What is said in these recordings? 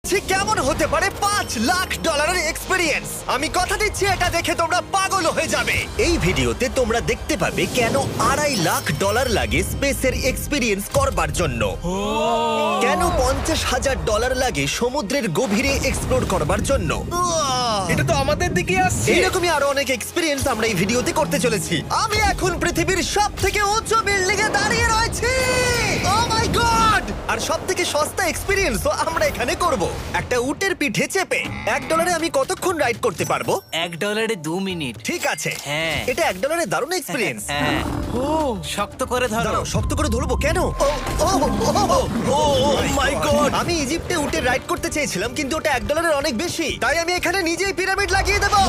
দেখাচ্ছি কেমন হতে পারে $5 লাখ এক্সপিরিয়েন্স। আমি কথা দিচ্ছি এটা দেখে তোমরা পাগল হয়ে যাবে। এই ভিডিওতে তোমরা দেখতে পাবে কেন $2.5 লাখ লাগে স্পেসের এক্সপিরিয়েন্স করবার জন্য, কেন $50,000 লাগে সমুদ্রের গভীরে এক্সপ্লোর করবার জন্য। এটা তো আমাদের দিকে আসছে। এইরকমই আরো অনেক এক্সপিরিয়েন্স আমরা এই ভিডিওতে করতে চলেছি। আমি এখন পৃথিবীর সবথেকে উঁচু বিল্ডিং এ দাঁড়িয়ে রয়েছি। ও মাই গড! আর সবথেকে সস্তা এক্সপিরিয়েন্সও আমরা এখানে করব, একটা উটের পিঠে চেপে। $1 আমি কতক্ষণ রাইড করতে পারবো? $1 2 মিনিট। ঠিক আছে, হ্যাঁ। এটা $1 দারুণ এক্সপিরিয়েন্স। হ্যাঁ। শক্ত করে ধরো। দাঁড়াও, শক্ত করে ধরবো কেন? ও মাই গড! আমি ইজিপ্টে উটে রাইড করতে চেয়েছিলাম, কিন্তু ওটা $1 অনেক বেশি, তাই আমি এখানে নিজেই পিরামিড লাগিয়ে দেবো।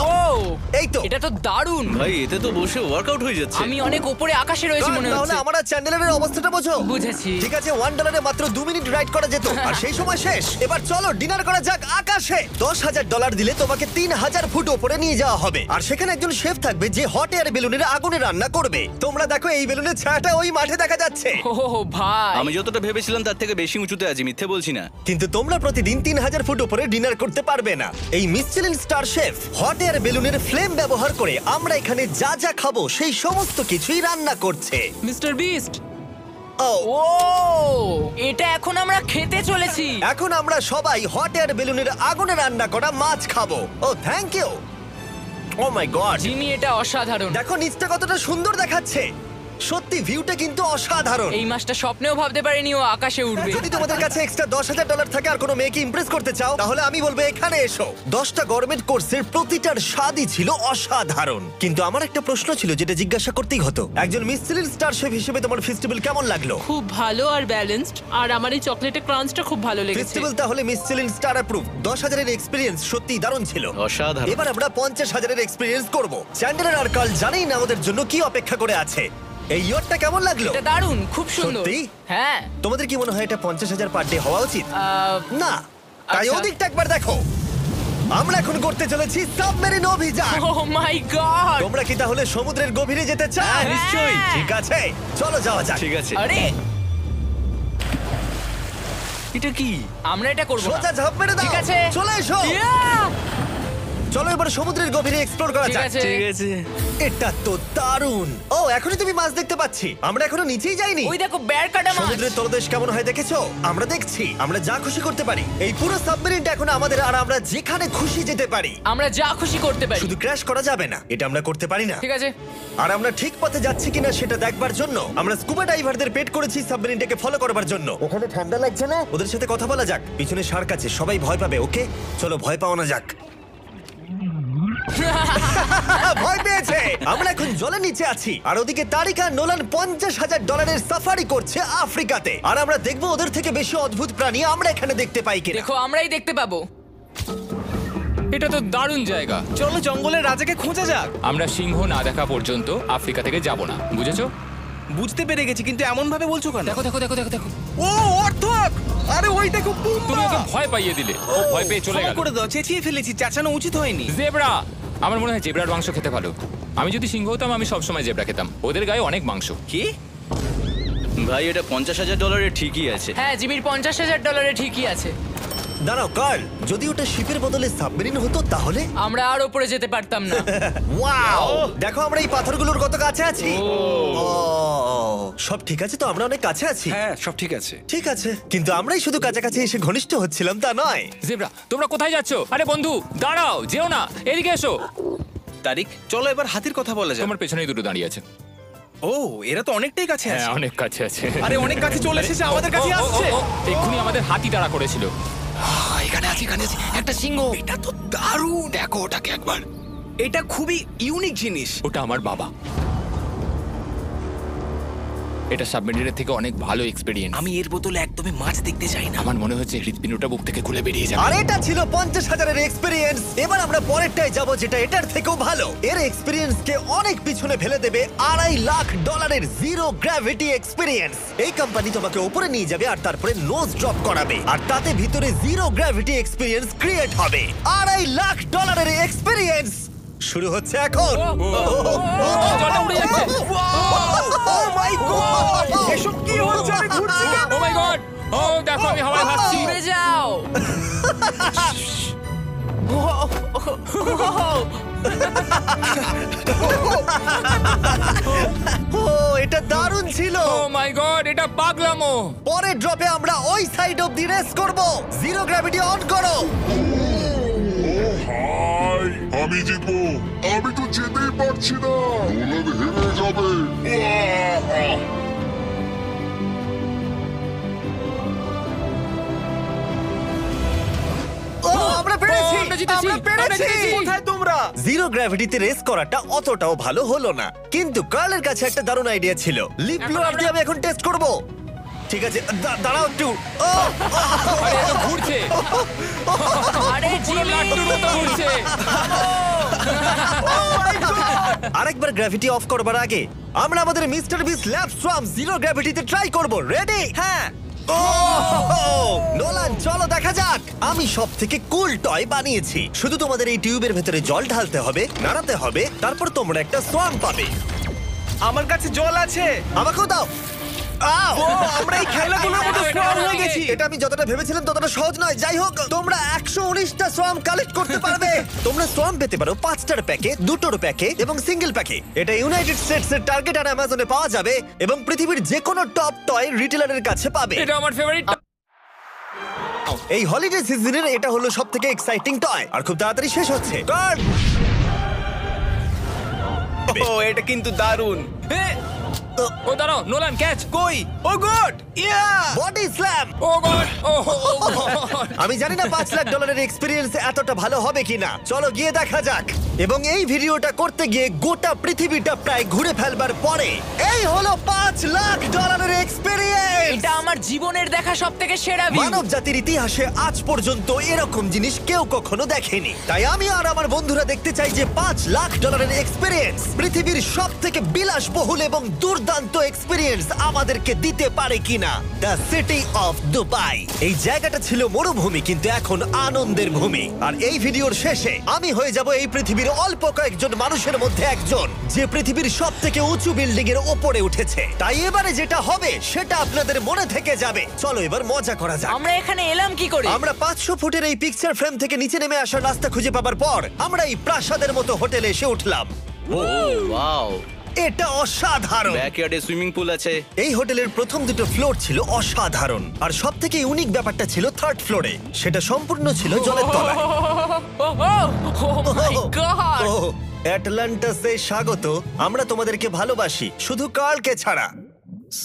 এই তো। এটা তো দারুণ। ভাই এতে তো বসে ওয়ার্কআউট হয়ে যাচ্ছে। আমি অনেক উপরে আকাশে রয়েছি মনে তাহলে হচ্ছে। আমার আর চ্যান্ডেলের অবস্থাটা বোঝো। বুঝেছি। ঠিক আছে, $1 মাত্র 2 মিনিট রাইড করা যেত, আর সেই সময় শেষ। এবার চলো ডিনার করা যাক আকাশে। $10,000 দিলে তোমাকে 3000 ফুট উপরে নিয়ে যাওয়া হবে, আর সেখানে একজন শেফ থাকবে যে হট এয়ার বেলুনের আগুনে রান্না করবে। তোমরা দেখো এই বেলুনের ছায়াটা ওই মাঠে দেখা যাচ্ছে। ও ভাই, আমি যতটা ভেবেছিলাম তার থেকে বেশি উঁচুতে আছি, মিথ্যে বলছি না। কিন্তু তোমরা প্রতিদিন 3000 ফুট উপরে ডিনার করতে পারবে না। এই Michelin star chef hot air বেলুনের ফ্লেম ব্যবহার করে আমরা এখানে যা যা খাবো সেই সমস্ত কিছুই রান্না করছে। Mister beast. ও ও, এটা এখন আমরা খেতে চলেছি। এখন আমরা সবাই হট এয়ার বেলুনের আগুনে রান্না করা মাছ খাবো। Oh thank you. Oh my god, Jimmy, এটা অসাধারণ। দেখো নিচটা কতটা সুন্দর দেখাচ্ছে। সত্যি ভিউটা কিন্তু অসাধারণ। এই মাসটা স্বপ্নেও ভাবতে পারিনি ও আকাশে উঠবে। যদি তোমাদের কাছে এক্সট্রা $10,000 থাকে আর কোনো মেয়েকে ইমপ্রেস করতে চাও, তাহলে আমি বলবো এখানে এসো। 10টা গরমেট কোর্সের প্রতিটার স্বাদই ছিল অসাধারণ। কিন্তু আমার একটা প্রশ্ন ছিল যেটা জিজ্ঞাসা করতেই হতো, একজন মিশেলিন স্টার শেফ হিসেবে তোমার ফেস্টিভ্যাল কেমন লাগলো? খুব ভালো আর ব্যালেন্সড, আর আমার এই চকলেটের ক্রাঞ্চটা খুব ভালো লেগেছে। ফেস্টিভ্যাল তাহলে মিশেলিন স্টার অ্যাপ্রুভ। 10,000 এক্সপিরিয়েন্স সত্যি দারুণ ছিল। অসাধারণ। এবার আমরা 50,000 এক্সপিরিয়েন্স করব। চ্যান্ডেলার আর কার্ল জানেই না আমাদের জন্য কি অপেক্ষা করে আছে। এই ইয়ারটা কেমন লাগলো? এটা দারুণ, খুব সুন্দর। সত্যি? হ্যাঁ। তোমাদের কি মনে হয় এটা 50,000 পার ডে হওয়া উচিত? না, তাই আচ্ছা। ওদিকটা একবার দেখো। আমরা এখন করতে চলেছি সাবমেরিন অভিযান। ও মাই গড। তোমরা কি তাহলে সমুদ্রের গভীরে যেতে চাও? হ্যাঁ, নিশ্চয়ই। ঠিক আছে, চলো যাওয়া যাক। ঠিক আছে। আরে, এটা কি? আমরা এটা করব না। সোজা ঝাঁপ মেরে দাও। ঠিক আছে। চলে এসো। Yeah! চলো এবার সমুদ্রের গভীরে এক্সপ্লোর করা ঠিক যাক। আছে। ঠিক আছে। এটা তো দারুণ। ও, এখনই তুমি মাছ দেখতে পাচ্ছি। আমরা এখনো নিচেই যাইনি। ওই দেখো, বেড় কাটা মাছ। সমুদ্রের তলদেশ কেমন হয় দেখেছো? আমরা দেখছি, আমরা যা খুশি করতে পারি। এই পুরো সাবমেরিনটা এখন আমাদের, আর আমরা যেখানে খুশি যেতে পারি। আমরা যা খুশি করতে পারি। শুধু ক্র্যাশ করা যাবে না, এটা আমরা করতে পারি না। ঠিক আছে। আর আমরা ঠিক পথে যাচ্ছি কিনা সেটা দেখবার জন্য আমরা স্কুবা ডাইভারদের পেড করেছি সাবমেরিনটাকে ফলো করবার জন্য। ওখানে ঠান্ডা লাগছে না? ওদের সাথে কথা বলা যাক। পিছনে শার্ক আছে, সবাই ভয় পাবে। ওকে, চলো ভয় পাওয়া না যাক। ভয় পেয়েছে। আমরা এখন জলের নিচে আছি, আর ওদিকে তারিকা নোলান $50,000 সাফারি করছে আফ্রিকাতে। আর আমরা দেখবো ওদের থেকে বেশি অদ্ভুত প্রাণী আমরা এখানে দেখতে পাই কিনা। দেখো, আমরাই দেখতে পাবো। এটা তো দারুণ জায়গা। চলো জঙ্গলের রাজাকে খোঁজা যাক। আমরা সিংহ না দেখা পর্যন্ত আফ্রিকা থেকে যাব না, বুঝেছো? বুঝতে পেরে গেছি, কিন্তু এমন ভাবে বলছো কেন? দেখো দেখো দেখো দেখো দেখো, ও অর্থক! আরে ওই দেখো তুমি ওকে ভয় পাইয়ে দিলে, ও ভয় পেয়ে চলে গেল। করে দাও, চেঁচিয়ে ফেলেছি, চাচানো উচিত হয়নি। জেব্রা, আমার মনে হয় জেব্রার মাংস খেতে ভালো। আমি যদি সিংহ হতাম আমি সবসময় জেব্রা খেতাম, ওদের গায়ে অনেক মাংস। কি? ভাই এটা $50,000 ঠিকই আছে। হ্যাঁ, জিমির $50,000 ঠিকই আছে। দাঁড়াও কার্ল, যদি ওটা শিপের বদলে সাবমেরিন হতো তাহলে? আমরা আর উপরে যেতে পারতাম না। ওয়াও, দেখো আমরা এই পাথরগুলোর কত কাছে আছি। ও, সব ঠিক আছে তো? আমরা অনেক কাছে আছি। হ্যাঁ সব ঠিক আছে। ঠিক আছে, কিন্তু আমরাই শুধু কাছাকাছি এসে ঘনিষ্ঠ হচ্ছিলাম তা নয়। জেব্রা, তোমরা কোথায় যাচ্ছ? আরে বন্ধু দাঁড়াও, যেও না, এদিকে এসো। তারিক, চলো এবার হাতির কথা বলা যাক। তোমার পেছনেই দুটো দাঁড়িয়ে আছে। ও, এরা তো অনেকটাই কাছে হ্যাঁ, আছে। অনেক কাছে আছে। আরে অনেক কাছে চলে এসেছে, আমাদের কাছে ও, ও, ও, আসছে। ও, এক্ষুনি আমাদের হাতি তাড়া করেছিল। এখানে আছে একটা সিংহ। এটা তো দারুণ। দেখো ওটাকে একবার। এটা খুবই ইউনিক জিনিস। ওটা আমার বাবা। এটা সাবমেরিনের থেকে অনেক ভালো এক্সপেরিয়েন্স। আমি এর বোতলে একদমই মাছ দেখতে চাই না। আমার মনে হচ্ছে হৃৎপিণ্ডটা বুক থেকে খুলে বেরিয়ে যাবে। আর এটা ছিল 50,000 এক্সপিরিয়েন্স। এবার আমরা পরেরটায় যাব যেটা এটার থেকেও ভালো। এর এক্সপিরিয়েন্সকে অনেক পিছনে ফেলে দেবে $2.5 লাখ জিরো গ্র্যাভিটি এক্সপিরিয়েন্স। এই কোম্পানি তোমাকে উপরে নিয়ে যাবে আর তারপরে নোজ ড্রপ করাবে, আর তাতে ভিতরে জিরো গ্র্যাভিটি এক্সপিরিয়েন্স ক্রিয়েট হবে। $2.5 এক্সপিরিয়েন্স শুরু হচ্ছে এখন। জলটা উড়ে যাচ্ছে। ও মাই গড, এসব কি হচ্ছে? আমি ঘুরছি কেন? ও মাই গড, ও দেখো আমি হাওয়ায় ভাসছি। উড়ে যাও। ও এটা দারুণ ছিল। ও মাই গড, এটা পাগলামো। পরের ড্রপে আমরা ওই সাইড অফ দি রেস করব। জিরো গ্র্যাভিটি অন করো। হাই, আমি জিতবো। আমি তো যেতেই পারছি না, নোলান হেরে যাবে। আহ! ও আমরা পেরেছি, আমরা জিতেছি, আমরা আমরা পেরেছি। জিতেছি। কোথায় তোমরা? জিরো গ্র্যাভিটিতে রেস করাটা অতটাও ভালো হলো না, কিন্তু কার্লের কাছে একটা দারুণ আইডিয়া ছিল। লিপ ব্লোয়ার দিয়ে আমি এখন টেস্ট করব। ঠিক আছে, দাঁড়াও একটু। ও, আরে এটা ঘুরছে, আরে পুরো জিমি! লাট্টুর মতো ঘুরছে। আরেকবার গ্র্যাভিটি অফ করবার আগে আমরা আমাদের মিস্টার বিস ল্যাব সোয়াম জিরো গ্র্যাভিটিতে ট্রাই করব। রেডি? হ্যাঁ। নোলান চলো দেখা যাক। আমি সব থেকে কুল টয় বানিয়েছি। শুধু তোমাদের এই টিউবের ভেতরে জল ঢালতে হবে, নাড়াতে হবে, তারপর তোমরা একটা সোয়াম পাবে। আমার কাছে জল আছে। আমাকেও দাও। আও! আমরা এই খেলাগুলোর মতো স্ট্রং হয়ে গেছি। এটা আমি যতটা ভেবেছিলাম ততটা সহজ নয়। যাই হোক, তোমরা 119টা সোয়াম কালেক্ট করতে পারবে। তোমরা সোয়াম পেতে পারো 5টার প্যাকে, 2টোর প্যাকে এবং সিঙ্গেল প্যাকে। এটা ইউনাইটেড স্টেটস এর টার্গেট আর অ্যামাজনে পাওয়া যাবে এবং পৃথিবীর যে কোনো টপ টয় রিটেলারের কাছে পাবে। এটা আমার ফেভারিট। এই হলিডে সিজনের এটা হলো সবথেকে এক্সাইটিং টয় আর খুব তাড়াতাড়ি শেষ হচ্ছে। কার্ড! ও এটা কিন্তু দারুণ। ও দাঁড়াও, নোলান ক্যাচ। কই? Oh god! Yeah! Body slam! Oh god, oh god. আমি জানি না $5 লাখ এক্সপেরিয়েন্স এতটা ভালো হবে কিনা। চলো গিয়ে দেখা যাক। এবং এই ভিডিওটা করতে গিয়ে গোটা পৃথিবীটা প্রায় ঘুরে ফেলবার পরে এই হলো $5 লাখ এক্সপেরিয়েন্স। এটা আমার জীবনের দেখা সবথেকে সেরা ভিউ। মানব জাতির ইতিহাসে আজ পর্যন্ত এরকম জিনিস কেউ কখনো দেখেনি। তাই আমি আর আমার বন্ধুরা দেখতে চাই যে $5 লাখ এক্সপেরিয়েন্স পৃথিবীর সব থেকে বিলাসবহুল এবং দুর্দান্ত এক্সপেরিয়েন্স আমাদেরকে দিতে পারে কিনা। The city of Dubai. এই জায়গাটা ছিল মরুভূমি, কিন্তু এখন আনন্দের ভূমি। আর এই ভিডিওর শেষে আমি হয়ে যাব এই পৃথিবীর অল্প কয়েকজন মানুষের মধ্যে একজন, যে পৃথিবীর সব থেকে উঁচু বিল্ডিং এর ওপরে উঠেছে। তাই এবারে যেটা হবে সেটা আপনাদের মনে থেকে যাবে। চলো এবার মজা করা যাক। আমরা এখানে এলাম কি করে? আমরা 500 ফুটের এই পিকচার ফ্রেম থেকে নিচে নেমে আসার রাস্তা খুঁজে পাবার পর আমরা এই প্রাসাদের মতো হোটেলে এসে উঠলাম। ও ওয়াও, এটা অসাধারণ। ব্যাকইয়ার্ডে সুইমিং পুল আছে। এই হোটেলের প্রথম দুটো ফ্লোর ছিল অসাধারণ, আর সব থেকে ইউনিক ব্যাপারটা ছিল থার্ড ফ্লোরে। সেটা সম্পূর্ণ ছিল জলের তলায়। ও মাই গড! ও অ্যাটলান্টাসে স্বাগত। আমরা তোমাদেরকে ভালোবাসি, শুধু কার্লকে ছাড়া।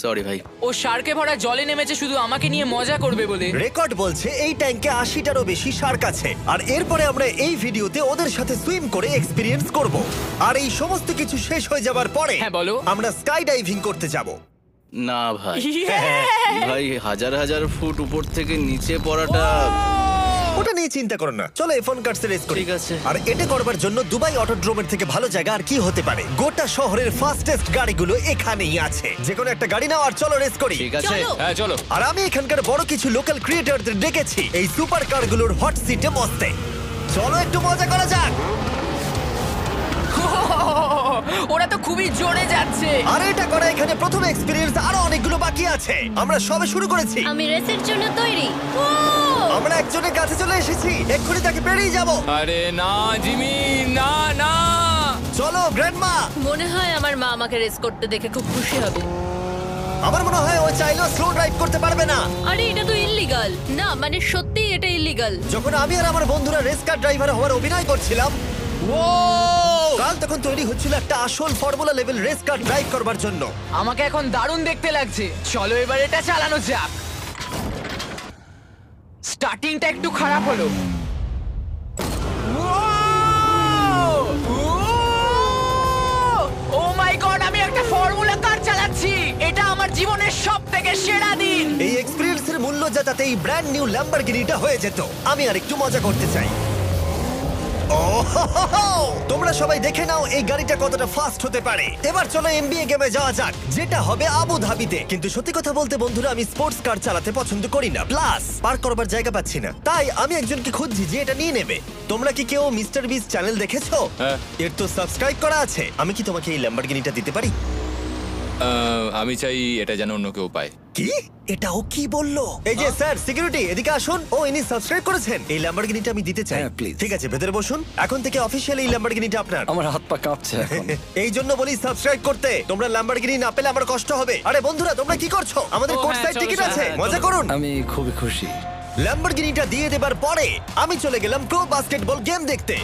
সরি ভাই। ও শার্কে ভরা জলে নেমেছে শুধু আমাকে নিয়ে মজা করবে বলে। রেকর্ড বলছে এই ট্যাঙ্কে 80টারও বেশি শার্ক আছে। আর এরপরে আমরা এই ভিডিওতে ওদের সাথে সুইম করে এক্সপেরিয়েন্স করব। আর এই সমস্ত কিছু শেষ হয়ে যাবার পরে হ্যাঁ, বলো। আমরা স্কাই ডাইভিং করতে যাব। না ভাই, হ্যাঁ। ভাই হাজার হাজার ফুট উপর থেকে নিচে পড়াটা। ওটা নিয়ে চিন্তা করো না, চলো ফোন কার্ডসে রেস করি। ঠিক আছে। আর এটা করবার জন্য দুবাই অটোড্রোমের থেকে ভালো জায়গা আর কি হতে পারে। গোটা শহরের ফাস্টেস্ট গাড়িগুলো এখানেই আছে। যে কোনো একটা গাড়ি নাও আর চলো রেস করি। ঠিক আছে। হ্যাঁ চলো। আর আমি এখানকার বড় কিছু লোকাল ক্রিয়েটরদের ডেকেছি এই সুপার কারগুলোর হট সিটে বসতে। চলো একটু মজা করা যাক। ওরা তো খুবই জোরে যাচ্ছে। আর এটা করা এখানে প্রথম এক্সপেরিয়েন্স, আরো অনেকগুলো বাকি আছে। আমরা সবে শুরু করেছি। আমি রেসের জন্য তৈরি। ও আমরা একজনের কাছে চলে এসেছি, এক্ষুনি তাকে পেরিয়ে যাব। আরে না জিমি, না না। চলো গ্র্যান্ডমা। মনে হয় আমার মা আমাকে রেস করতে দেখে খুব খুশি হবে। আমার মনে হয় ও চাইলেও স্লো ড্রাইভ করতে পারবে না। আরে এটা তো ইল্লিগাল। না মানে সত্যিই এটা ইল্লিগাল। যখন আমি আর আমার বন্ধুরা রেস কার ড্রাইভার হওয়ার অভিনয় করছিলাম, কাল তখন তৈরি হচ্ছিল একটা আসল formula level race car drive করবার জন্য। আমাকে এখন দারুণ দেখতে লাগছে। চলো এবার এটা চালানো যাক। স্টার্টিংটা একটু খারাপ হলো। ও মাই গড, আমি একটা ফর্মুলা কার চালাচ্ছি। এটা আমার জীবনের সবথেকে সেরা দিন। এই এক্সপেরিয়েন্সের মূল্য যা, তাতে এই ব্র্যান্ড নিউ ল্যাম্বরগিনিটা হয়ে যেত। আমি আর একটু মজা করতে চাই। তোমরা সবাই দেখে নাও এই গাড়িটা কতটা ফাস্ট হতে পারে। এবার চলো এমবিএ গেমে যাওয়া যাক, যেটা হবে আবু ধাবিতে। কিন্তু সত্যি কথা বলতে বন্ধুরা, আমি স্পোর্টস কার চালাতে পছন্দ করি না, প্লাস পার্ক করবার জায়গা পাচ্ছি না। তাই আমি একজনকে খুঁজছি যে এটা নিয়ে নেবে। তোমরা কি কেউ মিস্টার বিস চ্যানেল দেখেছো? হ্যাঁ। এর তো সাবস্ক্রাইব করা আছে। আমি কি তোমাকে এই ল্যাম্বরগিনিটা দিতে পারি? আমি চাই এটা যেন অন্য কেউ পায়। কি এটা ও কি বললো? এই যে স্যার সিকিউরিটি এদিকে আসুন। ও ইনি সাবস্ক্রাইব করেছেন। এই ল্যাম্বরগিনিটা আমি দিতে চাই। হ্যাঁ, please. ঠিক আছে ভেতরে বসুন। এখন থেকে অফিশিয়ালি এই ল্যাম্বরগিনিটা আপনার। আমার হাত পা কাঁপছে এখন। এই জন্য বলি সাবস্ক্রাইব করতে। তোমরা ল্যাম্বরগিনি না পেলে আমার কষ্ট হবে। আরে বন্ধুরা তোমরা কি করছো? আমাদের ও, কোর্স হ্যাঁ, সাইড চলো, টিকিট চলো, আছে, হ্যাঁ, মজা চলো। করুন। আমি খুবই খুশি। ল্যাম্বরগিনিটা দিয়ে দেবার পরে আমি চলে গেলাম প্রো বাস্কেটবল গেম দেখতে।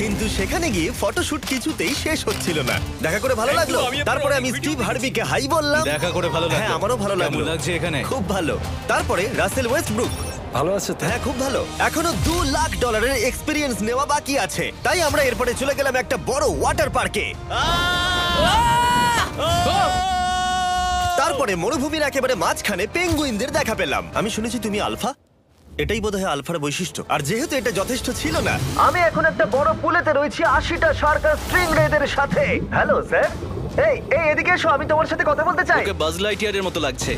কিন্তু সেখানে গিয়ে ফটোশুট কিছুতেই শেষ হচ্ছিল না। দেখা করে ভালো লাগলো। তারপরে আমি স্টিভ হার্বিকে হাই বললাম। দেখা করে ভালো লাগলো। হ্যাঁ আমারও ভালো কেমন লাগলো। লাগছে এখানে? খুব ভালো। তারপরে রাসেল ওয়েস্টব্রুক। ভালো আছে তো? হ্যাঁ খুব ভালো। এখনো $2 লাখ এক্সপিরিয়েন্স নেওয়া বাকি আছে। তাই আমরা এরপরে চলে গেলাম একটা বড় ওয়াটার পার্কে। তারপরে মরুভূমির একেবারে মাঝখানে পেঙ্গুইনদের দেখা পেলাম। আমি শুনেছি তুমি আলফা। এটাই বোধহয় আলফার বৈশিষ্ট্য। আর যেহেতু এটা যথেষ্ট ছিল না, আমি এখন একটা বড় পুলেতে রয়েছি 80টা শার্ক আর স্ট্রিং রেদের সাথে। Hello sir. এই এই এদিকে এসো, আমি তোমার সাথে কথা বলতে চাই। ওকে বাজ লাইটইয়ারের মতো লাগছে।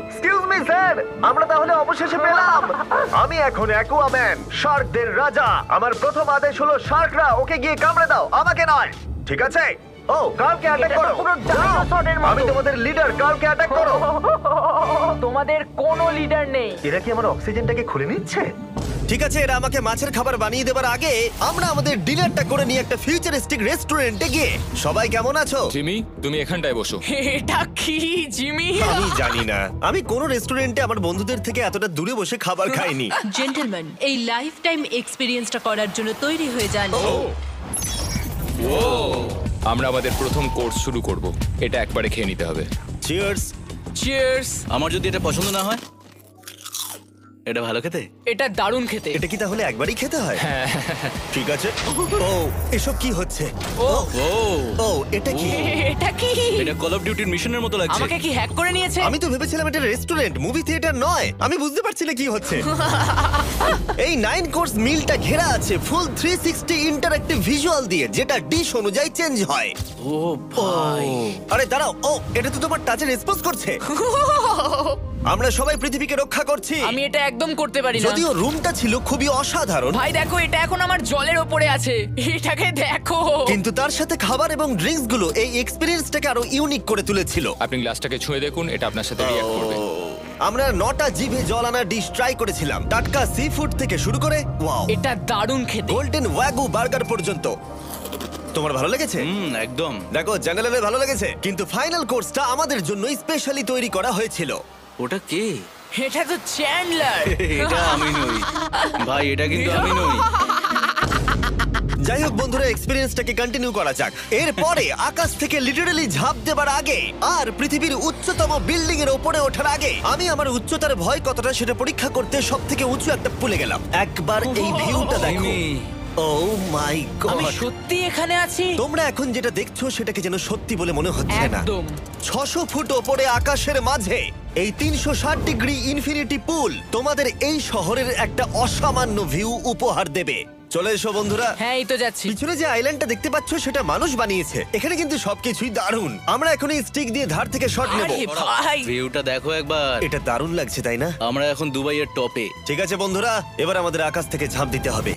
এক্সকিউজ মি স্যার, আমরা তাহলে অবশেষে পেলাম। আমি এখন অ্যাকুয়াম্যান, শার্কদের রাজা। আমার প্রথম আদেশ হলো শার্করা ওকে গিয়ে কামড়ে দাও, আমাকে নয়। ঠিক আছে? ও কার্লকে অ্যাটাক করো। আমি তোমাদের লিডার, কার্লকে অ্যাটাক করো। তোমাদের কোনো লিডার নেই। এরা কি আমার অক্সিজেনটাকে খুলে নিচ্ছে? ঠিক আছে, এরা আমাকে মাছের খাবার বানিয়ে দেবার আগে আমরা আমাদের ডিনারটা করে নিয়ে একটা ফিউচারিস্টিক রেস্টুরেন্টে গিয়ে। সবাই কেমন আছো? জিমি, তুমি এখানটায় বসো। এটা কি জিমি? আমি জানি না, আমি কোন রেস্টুরেন্টে আমার বন্ধুদের থেকে এতটা দূরে বসে খাবার খাইনি। জেন্টলম্যান, এই লাইফ টাইম এক্সপিরিয়েন্সটা করার জন্য তৈরি হয়ে যান। আমরা আমাদের প্রথম কোর্স শুরু করব। এটা একবারে খেয়ে নিতে হবে। চিয়ার্স। চিয়ার্স। আমার যদি এটা পছন্দ না হয়? এটা ভালো খেতে? এটা দারুণ খেতে। এটা কি তাহলে একবারই খেতে হয়? ঠিক আছে। ও এসব কি হচ্ছে? ও ও ও এটা কি? এটা কি? এটা কল অফ ডিউটির মিশনের মতো লাগছে। আমাকে কি হ্যাক করে নিয়েছে? আমি তো ভেবেছিলাম এটা রেস্টুরেন্ট, মুভি থিয়েটার নয়। আমি বুঝতে পারছি না কি হচ্ছে। এই 9 কোর্স মিলটা ঘেরা আছে ফুল 360 ইন্টারঅ্যাক্টিভ ভিজুয়াল দিয়ে, যেটা ডিশ অনুযায়ী চেঞ্জ হয়। ও ভাই, আরে দাঁড়াও, ও এটা তো তোমার টাচে রেসপন্স করছে। আমরা সবাই পৃথিবীকে রক্ষা করছি। আমি এটা একদম করতে পারি না। যদিও রুমটা ছিল খুবই অসাধারণ, ভাই দেখো, এটা এখন আমার জলের ওপরে আছে। এটাকে দেখো। কিন্তু তার সাথে খাবার এবং ড্রিঙ্কস গুলো এই এক্সপেরিয়েন্সটাকে আরো ইউনিক করে তুলেছিল। আপনি গ্লাসটাকে ছুঁয়ে দেখুন, এটা আপনার সাথে রিঅ্যাক্ট করবে। আমরা 9টা জিভে জল আনা ডিশ ট্রাই করেছিলাম, টাটকা সি ফুড থেকে শুরু করে ওয়াও এটা দারুণ খেতে। গোল্ডেন ওয়াগু বার্গার পর্যন্ত। তোমার ভালো লেগেছে? একদম। দেখো জঙ্গলের ভালো লেগেছে, কিন্তু ফাইনাল কোর্সটা আমাদের জন্য স্পেশালি তৈরি করা হয়েছিল। ওটা কে? এটা তো চ্যান্ডলার। এটা আমি নই ভাই, এটা কিন্তু আমি নই। যাই হোক বন্ধুরা, এক্সপেরিয়েন্সটাকে কন্টিনিউ করা যাক। এরপরে আকাশ থেকে লিটারালি ঝাঁপ দেবার আগে আর পৃথিবীর উচ্চতম বিল্ডিং এর উপরে ওঠার আগে আমি আমার উচ্চতার ভয় কতটা সেটা পরীক্ষা করতে সব থেকে উঁচু একটা পুলে গেলাম। একবার এই ভিউটা দেখো। ও মাই আমি গড, সত্যি এখানে আছি। তোমরা এখন যেটা দেখছো সেটাকে যেন সত্যি বলে মনে হচ্ছে না। একদম। 600 ফুট ওপরে আকাশের মাঝে এই 360 ডিগ্রি ইনফিনিটি পুল তোমাদের এই শহরের একটা অসামান্য ভিউ উপহার দেবে। চলে এসো বন্ধুরা। হ্যাঁ, এই তো যাচ্ছি। পিছনে যে আইল্যান্ডটা দেখতে পাচ্ছ সেটা মানুষ বানিয়েছে। এখানে কিন্তু সবকিছুই দারুণ। আমরা এখন এই স্টিক দিয়ে ধার থেকে শট নেব। আরে ভাই, ভিউটা দেখো একবার। এটা দারুণ লাগছে তাই না? আমরা এখন দুবাইয়ের টপে। ঠিক আছে বন্ধুরা, এবার আমাদের আকাশ থেকে ঝাঁপ দিতে হবে।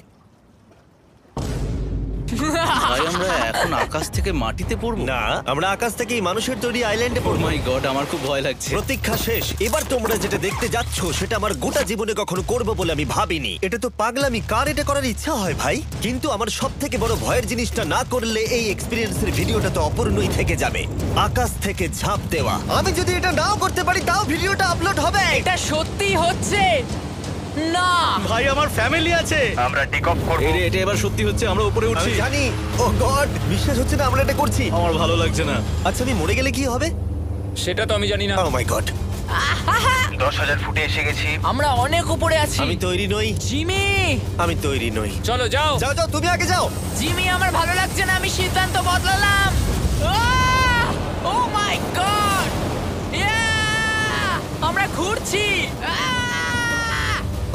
ভাই আমরা এখন আকাশ থেকে মাটিতে পড়বো? না, আমরা আকাশ থেকেই মানুষের তৈরি আইল্যান্ডে ও পড়বো। মাই গড, আমার খুব ভয় লাগছে। প্রতীক্ষা শেষ। এবার তোমরা যেটা দেখতে যাচ্ছ সেটা আমার গোটা জীবনে কখনো করবো বলে আমি ভাবিনি। এটা তো পাগলামি, কার এটা করার ইচ্ছা হয় ভাই? কিন্তু আমার সব থেকে বড় ভয়ের জিনিসটা না করলে এই এক্সপিরিয়েন্সের ভিডিওটা তো অপূর্ণই থেকে যাবে। আকাশ থেকে ঝাঁপ দেওয়া। আমি যদি এটা নাও করতে পারি তাও ভিডিওটা আপলোড হবে। এটা সত্যি হচ্ছে না। ভাই আমার ফ্যামিলি আছে। আমরা টেক অফ করব। এটা এবার সত্যি হচ্ছে, আমরা উপরে আমি উঠছি। জানি। ও গড, বিশ্বাস হচ্ছে না আমরা এটা করছি। আমার ভালো লাগছে না। আচ্ছা আমি মরে গেলে কি হবে? সেটা তো আমি জানি না। ও মাই গড, 10,000 ফুটে এসে গেছি। আমরা অনেক উপরে আছি। আমি তৈরি নই। জিমি, আমি তৈরি নই। চলো যাও। যাও যাও, তুমি আগে যাও। জিমি, আমার ভালো লাগছে না। আমি সিদ্ধান্ত বদলালাম। ও মাই গড, আমরা ঘুরছি।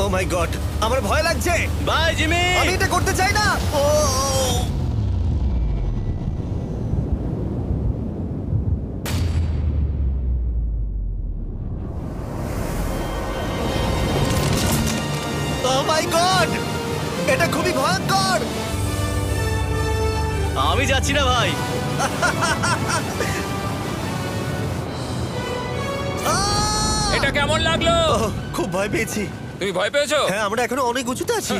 ও মাই গড, আমার ভয় লাগছে। Bye Jimmy. আমি এটা করতে চাই না। ও মাই গড, এটা খুবই ভয়ঙ্কর। আমি যাচ্ছি না ভাই। আহ! এটা কেমন লাগলো? ওহ, খুব ভয় পেয়েছি। তুমি ভয় পেয়েছো? হ্যাঁ, আমরা এখনো অনেক উঁচুতে আছি।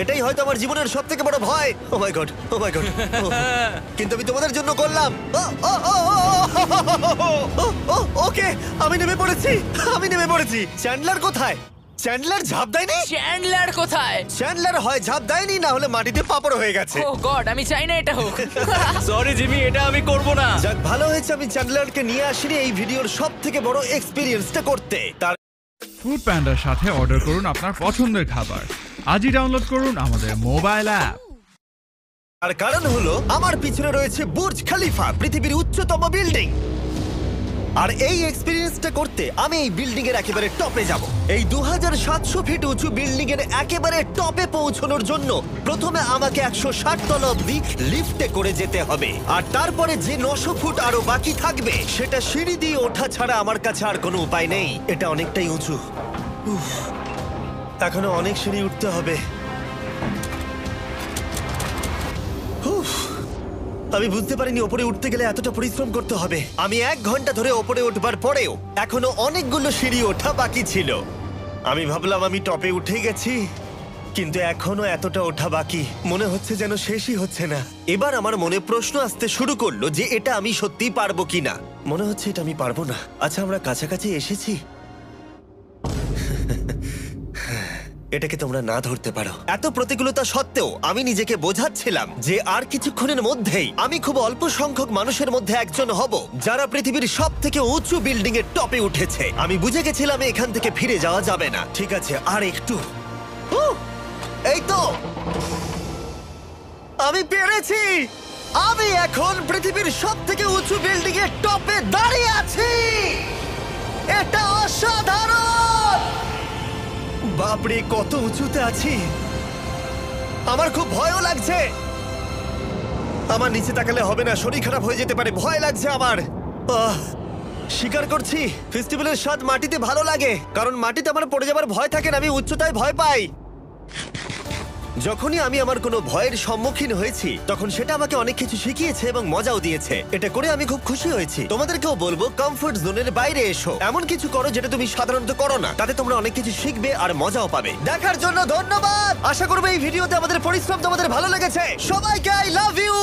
এটাই হয়তো আমার জীবনের সব থেকে বড় ভয়। ও my god, O my god. কিন্তু আমি তোমাদের জন্য করলাম। ওকে, আমি নেমে পড়েছি। চ্যান্ডলার কোথায়? চ্যান্ডলার ঝাঁপ দেয়নি? চ্যান্ডলার কোথায়? চ্যান্ডলার হয় ঝাঁপ দেয়নি, না হলে মাটিতে পাপড় হয়ে গেছে। ও গড, আমি চাই না এটা হোক। সরি জিমি, এটা আমি করব না। যাক, ভালো হয়েছে আমি চ্যান্ডলারকে নিয়ে আসিনি এই ভিডিওর সব থেকে বড় এক্সপিরিয়েন্সটা করতে। তার ফুড প্যান্ডার সাথে অর্ডার করুন আপনার পছন্দের খাবার। আজই ডাউনলোড করুন আমাদের মোবাইল অ্যাপ। আর কারণ হলো আমার পিছনে রয়েছে বুর্জ খলিফা, পৃথিবীর উচ্চতম বিল্ডিং। আর এই এক্সপেরিয়েন্সটা করতে আমি এই বিল্ডিং এর একেবারে টপে যাব। এই 2700 ফিট উঁচু বিল্ডিং এর একেবারে টপে পৌঁছানোর জন্য প্রথমে আমাকে 160 তলা অবধি লিফটে করে যেতে হবে, আর তারপরে যে 900 ফুট আরো বাকি থাকবে সেটা সিঁড়ি দিয়ে ওঠা ছাড়া আমার কাছে আর কোনো উপায় নেই। এটা অনেকটাই উঁচু। উফ, এখনো অনেক সিঁড়ি উঠতে হবে। উফ, আমি বুঝতে পারিনি ওপরে উঠতে গেলে এতটা পরিশ্রম করতে হবে। আমি 1 ঘন্টা ধরে ওপরে উঠবার পরেও এখনো অনেকগুলো সিঁড়ি ওঠা বাকি ছিল। আমি ভাবলাম আমি টপে উঠে গেছি, কিন্তু এখনো এতটা ওঠা বাকি। মনে হচ্ছে যেন শেষই হচ্ছে না। এবার আমার মনে প্রশ্ন আসতে শুরু করলো যে এটা আমি সত্যিই পারবো কিনা। মনে হচ্ছে এটা আমি পারবো না। আচ্ছা, আমরা কাছাকাছি এসেছি। এটাকে তোমরা না ধরতে পারো। এত প্রতিকূলতা সত্ত্বেও আমি নিজেকে বোঝাচ্ছিলাম যে আর কিছুক্ষণের মধ্যেই আমি খুব অল্প সংখ্যক মানুষের মধ্যে একজন হব যারা পৃথিবীর সব থেকে উঁচু বিল্ডিং এর টপে উঠেছে। আমি বুঝে গেছিলাম এখান থেকে ফিরে যাওয়া যাবে না। ঠিক আছে, আর একটু। এই তো, আমি পেরেছি। আমি এখন পৃথিবীর সব থেকে উঁচু বিল্ডিং এর টপে দাঁড়িয়ে আছি। এটা অসাধারণ। বাপরে, কত উঁচুতে আছি। আমার খুব ভয়ও লাগছে। আমার নিচে তাকালে হবে না, শরীর খারাপ হয়ে যেতে পারে। ভয় লাগছে আমার। স্বীকার করছি, ফেস্টিভ্যালের স্বাদ মাটিতে ভালো লাগে, কারণ মাটিতে আমার পড়ে যাবার ভয় থাকে না। আমি উচ্চতায় ভয় পাই। যখনই আমি আমার কোনো ভয়ের সম্মুখীন হয়েছি তখন সেটা আমাকে অনেক কিছু শিখিয়েছে এবং মজাও দিয়েছে। এটা করে আমি খুব খুশি হয়েছি। তোমাদেরকেও বলবো, কমফোর্ট জোনের বাইরে এসো, এমন কিছু করো যেটা তুমি সাধারণত করো না। তাতে তোমরা অনেক কিছু শিখবে আর মজাও পাবে। দেখার জন্য ধন্যবাদ। আশা করবো এই ভিডিওতে আমাদের পরিশ্রম তোমাদের ভালো লেগেছে। সবাইকে আই লাভ ইউ।